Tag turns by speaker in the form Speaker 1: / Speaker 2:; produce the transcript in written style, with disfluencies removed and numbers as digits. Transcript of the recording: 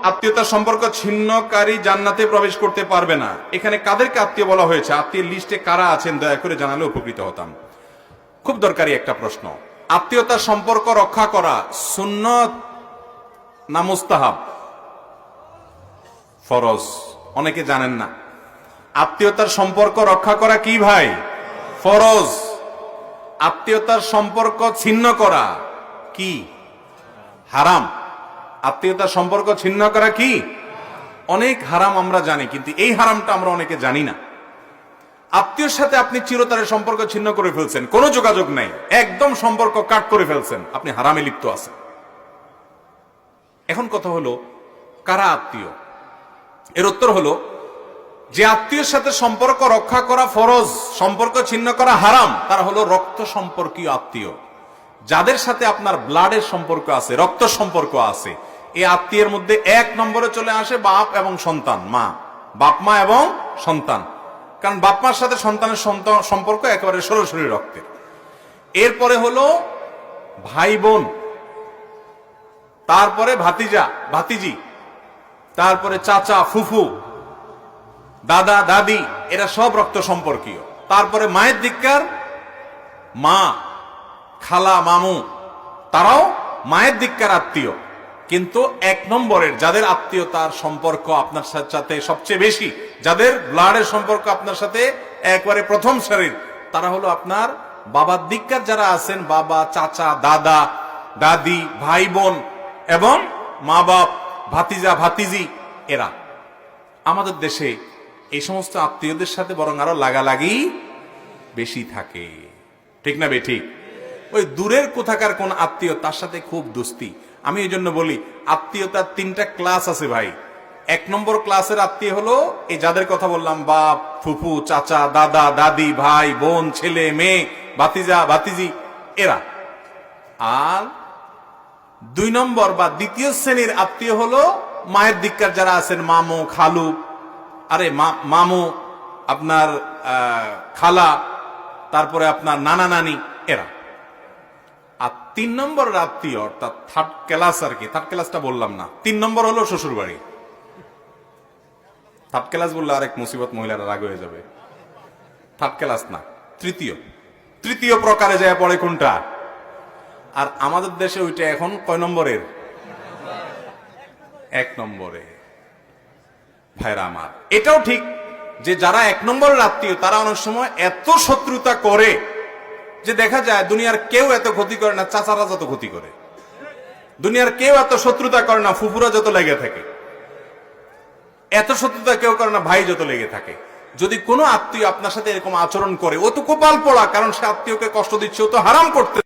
Speaker 1: আত্মীয়তার সম্পর্ক ছিন্নকারী জান্নাতে প্রবেশ করতে পারবে না। এখানে কাদেরকে আত্মীয় বলা হয়েছে, আত্মীয়ের লিস্টে কারা আছেন দয়া করে জানালে উপকৃত হতাম। খুব দরকারি একটা প্রশ্ন। আত্মীয়তার সম্পর্ক রক্ষা করা সুন্নত না মুস্তাহাব? ফরজ। অনেকে জানেন না আত্মীয়তার সম্পর্ক রক্ষা করা কি ভাই? ফরজ। আত্মীয়তার সম্পর্ক ছিন্ন করা কি? হারাম। আত্মীয়তার সম্পর্ক ছিন্ন করা কি? অনেক হারাম আমরা জানি, কিন্তু এই হারামটা আমরা অনেকে জানি না। আত্মীয়র সাথে আপনি চিরতরের সম্পর্ক ছিন্ন করে ফেলছেন, কোনো যোগাযোগ নাই, একদম সম্পর্ক কাট করে ফেলছেন, আপনি হারামে লিপ্ত আছেন। এখন কথা হলো কারা আত্মীয়? এর উত্তর হলো যে আত্মীয়ের সাথে সম্পর্ক রক্ষা করা ফরজ, সম্পর্ক ছিন্ন করা হারাম, তারা হলো রক্ত সম্পর্কীয় আত্মীয়। যাদের সাথে আপনার ব্লাডের সম্পর্ক আছে, রক্ত সম্পর্ক আছে, এই আত্মীয়ের মধ্যে এক নম্বরে চলে আসে বাপ এবং সন্তান, মা, বাপ মা এবং সন্তান। কারণ বাপ মার সাথে সন্তানের সম্পর্ক একেবারে সরাসরি রক্তের। এরপরে হলো ভাই বোন, তারপরে ভাতিজা ভাতিজি, তারপরে চাচা ফুফু, দাদা দাদি, এরা সব রক্ত সম্পর্কীয়। তারপরে মায়ের দিককার মা, খালা, মামু, তারাও মায়ের দিককার আত্মীয়। কিন্তু এক নম্বরের যাদের আত্মীয়তার সম্পর্ক আপনার সাথে সবচেয়ে বেশি, যাদের ব্লাডের সম্পর্ক আপনার সাথে একবারে প্রথম সারির, তারা হলো আপনার বাবার দিককার যারা আছেন, বাবা, চাচা, দাদা, দাদি, ভাই বোন এবং মা বাপ, ভাতিজা ভাতিজি, এরা। আমাদের দেশে এই সমস্ত আত্মীয়দের সাথে বরং আরো লাগালাগি বেশি থাকে, ঠিক না বে ঠিক? ওই দূরের কোথাকার কোন আত্মীয়, তার সাথে খুব দোস্তি। আমি এই জন্য বলি আত্মীয়তার তিনটা ক্লাস আছে ভাই। এক নম্বর ক্লাসের আত্মীয় হলো এই যাদের কথা বললাম, বাপ, ফুফু, চাচা, দাদা দাদি, ভাই বোন, ছেলে মেয়ে, ভাতিজা ভাতিজি, এরা। আর দুই নম্বর বা দ্বিতীয় শ্রেণীর আত্মীয় হলো মায়ের দিককার যারা আছেন, মামু, খালু, আরে মামু, আপনার খালা, তারপরে আপনার নানা নানি, এরা। আর তিন নম্বর আত্মীয়, অর্থাৎ থার্ড ক্লাস আর কি, থার্ড ক্লাসটা বললাম না, তিন নম্বর হলো শ্বশুর বাড়ি। থার্ড ক্লাস বললে আরেক মুসিবত, মহিলারা রাগ হয়ে যাবে। থার্ড ক্লাস না, তৃতীয় প্রকারে যায় পড়ে কোনটা? আর আমাদের দেশে ওইটা এখন কয় নম্বরের? এক নম্বরে। ভাইরা আমার, এটাও ঠিক যে যারা এক নম্বরের আত্মীয়, তারা অনেক সময় এত শত্রুতা করে যে দেখা যায় দুনিয়ার কেউ এত ক্ষতি করে না চাচারা যত ক্ষতি করে, দুনিয়ার কেউ এত শত্রুতা করে না ফুফুরা যত লেগে থাকে, এত শত্রুতা কেউ করে না ভাই যত লেগে থাকে। যদি কোনো আত্মীয় আপনার সাথে এরকম আচরণ করে, ও তো কপাল পোড়া, কারণ সে আত্মীয়কে কষ্ট দিচ্ছে, ও তো হারাম করতে